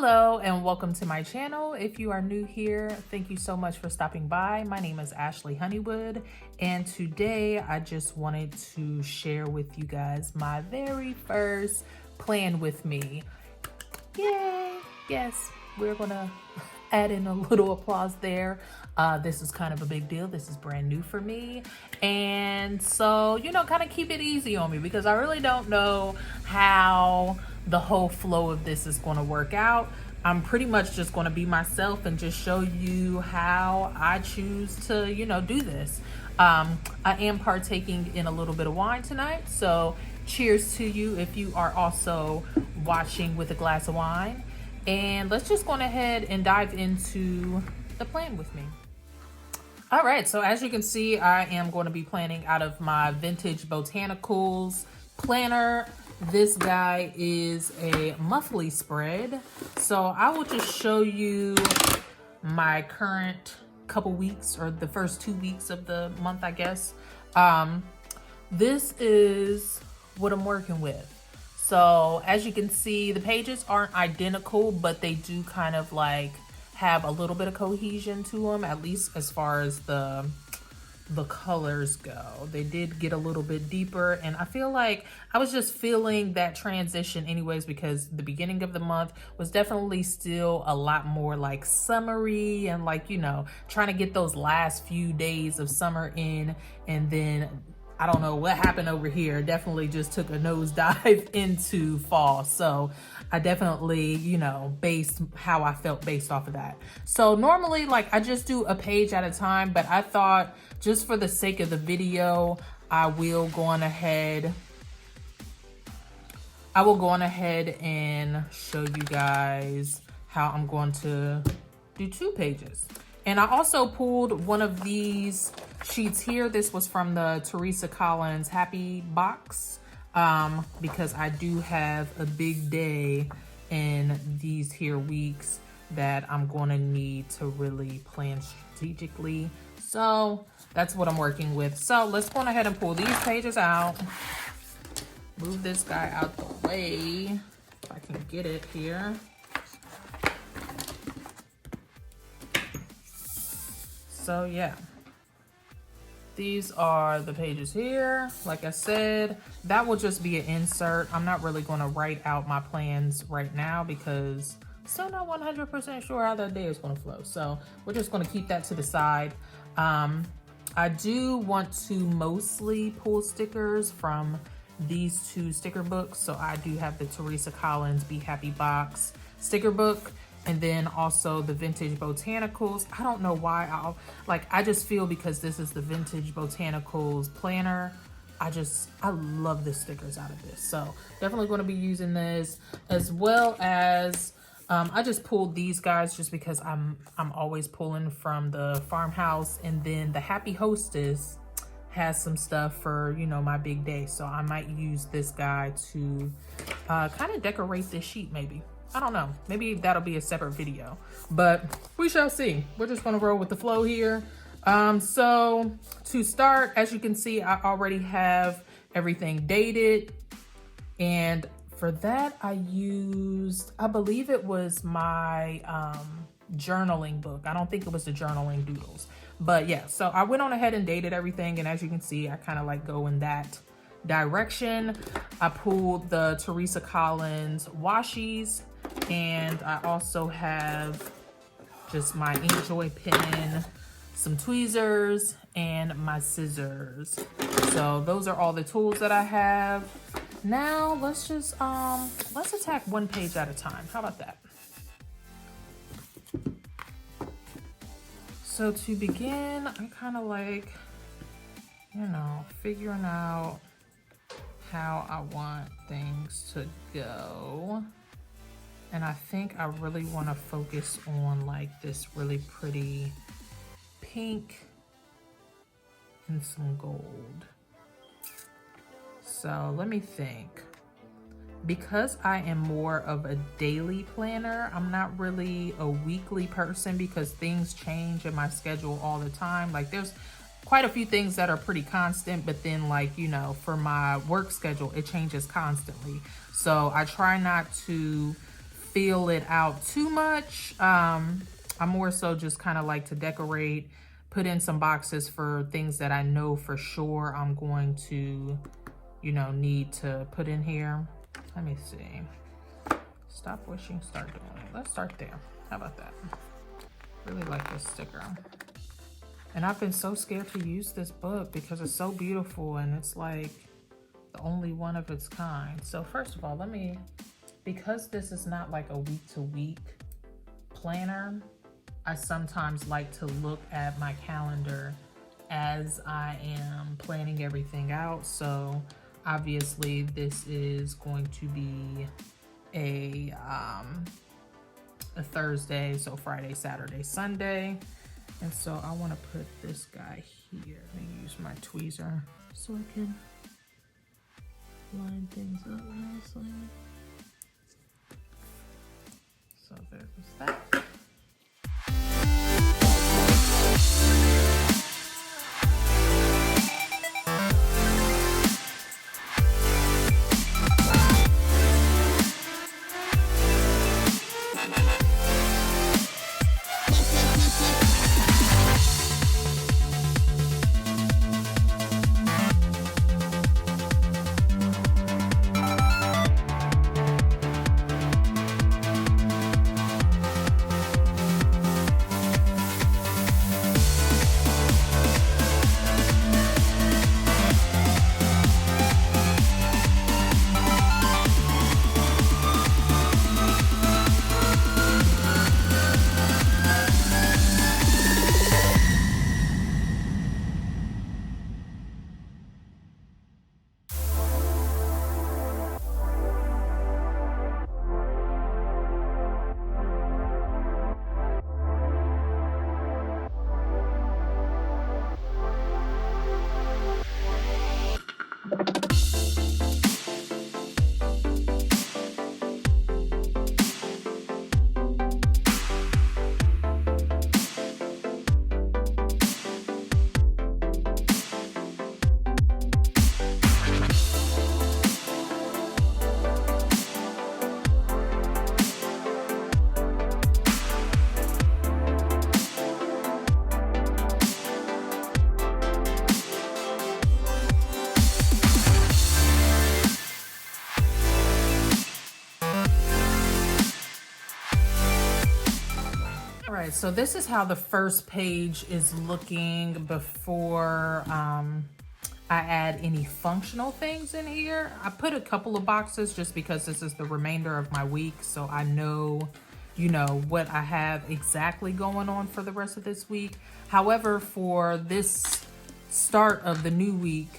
Hello and welcome to my channel. If you are new here, thank you so much for stopping by. My name is Ashley Honeywood, and today I just wanted to share with you guys my very first plan with me. Yay! Yes, we're gonna add in a little applause there. This is kind of a big deal. This is brand new for me. And so, kind of keep it easy on me because I really don't know how the whole flow of this is going to work out. I'm pretty much just going to be myself and just show you how I choose to, do this. I am partaking in a little bit of wine tonight. So cheers to you if you are also watching with a glass of wine. And let's just go ahead and dive into the plan with me. All right, so as you can see, I am going to be planning out of my Vintage Botanicals planner. This guy is a monthly spread. So I will just show you my current couple weeks, or the first 2 weeks of the month, I guess. This is what I'm working with. So as you can see, the pages aren't identical, but they do kind of like have a little bit of cohesion to them, at least as far as the colors go. They did get a little bit deeper, and I feel like I was just feeling that transition anyways, because the beginning of the month was definitely still a lot more like summery and like, trying to get those last few days of summer in, and then I don't know what happened over here. Definitely just took a nosedive into fall. So I definitely, based how I felt based off of that. So normally, like, I just do a page at a time, but I thought just for the sake of the video, I will go on ahead and show you guys how I'm going to do 2 pages. And I also pulled one of these sheets here. This was from the Teresa Collins Happy Box, because I do have a big day in these here weeks that I'm going to need to really plan strategically. So that's what I'm working with. So let's go ahead and pull these pages out. Move this guy out the way if I can get it here. So yeah, these are the pages here. Like I said, that will just be an insert. I'm not really going to write out my plans right now because I'm still not 100% sure how that day is going to flow. So we're just going to keep that to the side. I do want to mostly pull stickers from these 2 sticker books. So I do have the Teresa Collins Be Happy Box sticker book, and then also the Vintage Botanicals. I don't know why I just feel because this is the Vintage Botanicals planner, I love the stickers out of this. So definitely going to be using this, as well as I just pulled these guys just because I'm always pulling from the farmhouse, and then the Happy Hostess has some stuff for, my big day. So I might use this guy to kind of decorate this sheet maybe. I don't know. Maybe that'll be a separate video, but we shall see. We're just going to roll with the flow here. So to start, as you can see, I already have everything dated. And for that, I used, I believe it was my journaling book. I don't think it was the Journaling Doodles, but yeah. So I went on ahead and dated everything. And as you can see, I kind of like go in that direction. I pulled the Teresa Collins washies, and I also have just my Inkjoy pen, some tweezers, and my scissors. So those are all the tools that I have. Now let's just let's attack 1 page at a time. How about that? So to begin, I'm kind of like, figuring out how I want things to go. And I think I really want to focus on like this really pretty pink and some gold. So let me think. Because I am more of a daily planner, I'm not really a weekly person because things change in my schedule all the time. Like there's quite a few things that are pretty constant, but then like, for my work schedule, it changes constantly. So I try not to fill it out too much. I more so just kind of like to decorate, put in some boxes for things that I know for sure I'm going to, you know, need to put in here. Let me see. Stop wishing, start doing it. Let's start there. How about that? Really like this sticker. And I've been so scared to use this book because it's so beautiful and it's like the only one of its kind. So first of all, because this is not like a week-to-week planner, I sometimes like to look at my calendar as I am planning everything out. So obviously this is going to be a Thursday, so Friday, Saturday, Sunday. And so I want to put this guy here. Let me use my tweezer so I can line things up nicely. So there's that. All right, so this is how the first page is looking before I add any functional things in here. I put a couple of boxes just because this is the remainder of my week, so I know, you know, what I have exactly going on for the rest of this week. However, for this start of the new week,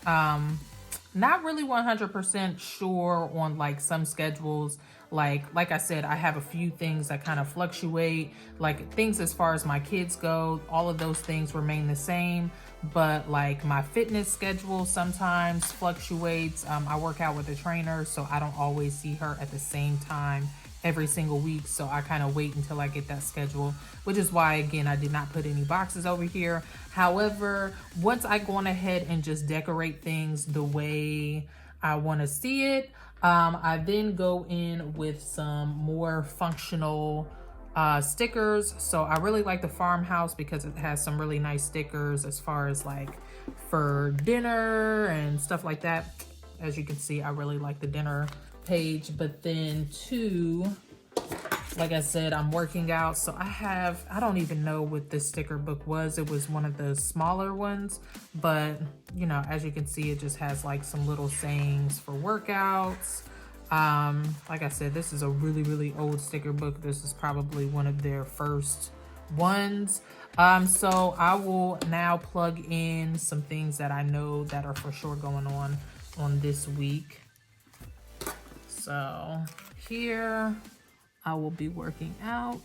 not really 100% sure on like some schedules. Like I said, I have a few things that kind of fluctuate, like things as far as my kids go, all of those things remain the same, but like my fitness schedule sometimes fluctuates. I work out with a trainer, so I don't always see her at the same time every single week, so I kind of wait until I get that schedule, which is why, again, I did not put any boxes over here. However, once I go on ahead and just decorate things the way I want to see it, I then go in with some more functional stickers. So I really like the farmhouse because it has some really nice stickers as far as like for dinner and stuff like that. As you can see, I really like the dinner page. But then too, like I said, I'm working out, so I don't even know what this sticker book was. It was one of the smaller ones, but you know, as you can see, it just has like some little sayings for workouts. Like I said, this is a really, really old sticker book. This is probably one of their first ones. So I will now plug in some things that I know that are for sure going on this week. So here I will be working out.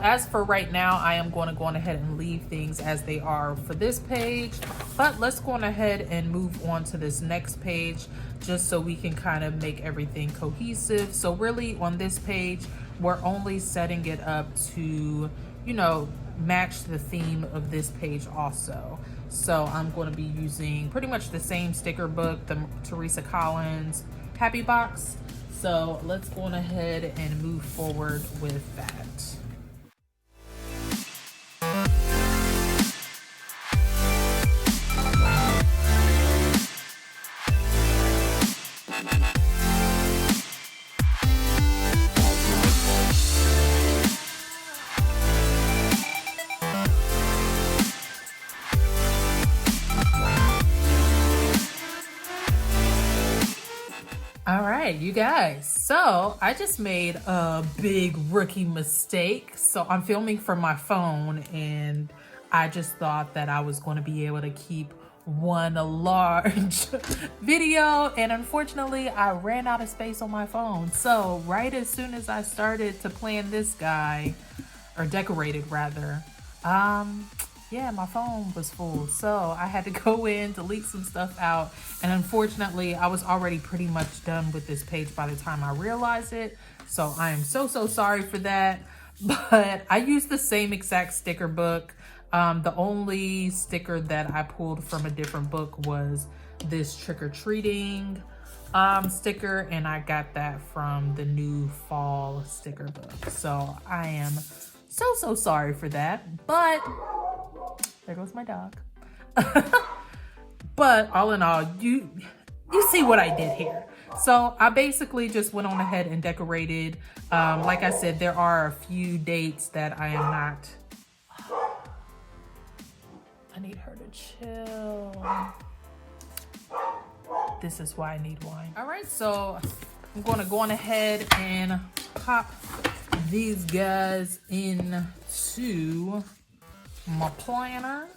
as for right now, I am going to go on ahead and leave things as they are for this page, but let's go on ahead and move on to this next page just so we can kind of make everything cohesive. So really on this page, we're only setting it up to, you know, match the theme of this page also. So I'm going to be using pretty much the same sticker book, the Teresa Collins Happy Box. So let's go on ahead and move forward with that. All right, you guys, so I just made a big rookie mistake. So I'm filming from my phone and I just thought that I was going to be able to keep one large video, and unfortunately I ran out of space on my phone. So right as soon as I started to plan this guy, or decorated rather, yeah, my phone was full, so I had to go in, delete some stuff out, and unfortunately I was already pretty much done with this page by the time I realized it. So I am so sorry for that, but I used the same exact sticker book. The only sticker that I pulled from a different book was this trick-or-treating sticker, and I got that from the new fall sticker book. So I am so sorry for that, but there goes my dog. But all in all, you see what I did here. So I basically just went on ahead and decorated. Like I said, there are a few dates that I am not. I need her to chill. This is why I need wine. All right, so I'm going to go on ahead and pop these guys into my planner.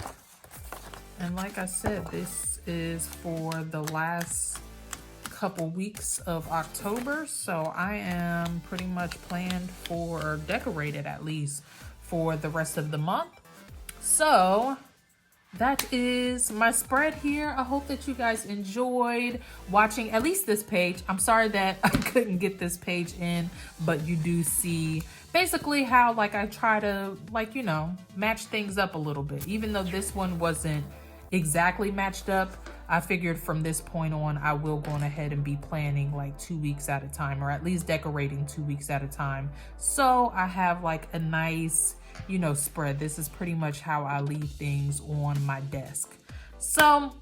And like I said, this is for the last couple weeks of October, so I am pretty much planned for, or decorated at least, for the rest of the month. So that is my spread here. I hope that you guys enjoyed watching at least this page. I'm sorry that I couldn't get this page in, but you do see basically how like I try to, like, you know, match things up a little bit. Even though this one wasn't exactly matched up, I figured from this point on I will go on ahead and be planning like 2 weeks at a time, or at least decorating 2 weeks at a time, so I have like a nice, you know, spread. This is pretty much how I leave things on my desk. So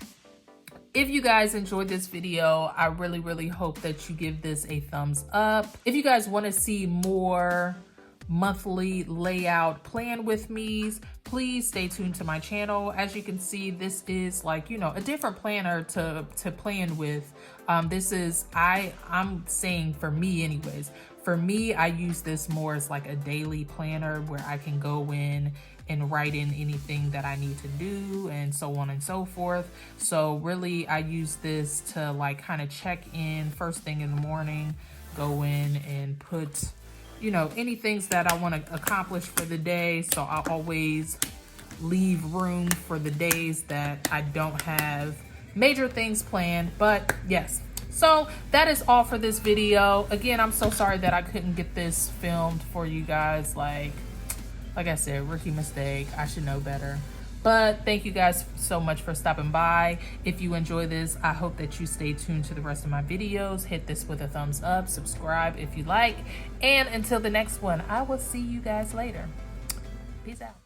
if you guys enjoyed this video, I really hope that you give this a thumbs up. If you guys want to see more monthly layout plan with me's, please stay tuned to my channel. As you can see, this is like, you know, a different planner to plan with. This is, I'm saying for me anyways, for me, I use this more as like a daily planner where I can go in and write in anything that I need to do and so on and so forth. So really I use this to like kind of check in first thing in the morning, go in and put, you know, any things that I want to accomplish for the day. So I always leave room for the days that I don't have major things planned. But yes, so that is all for this video. Again, I'm so sorry that I couldn't get this filmed for you guys. Like I said, rookie mistake. I should know better. But thank you guys so much for stopping by. If you enjoy this, I hope that you stay tuned to the rest of my videos. Hit this with a thumbs up, subscribe if you like. And until the next one, I will see you guys later. Peace out.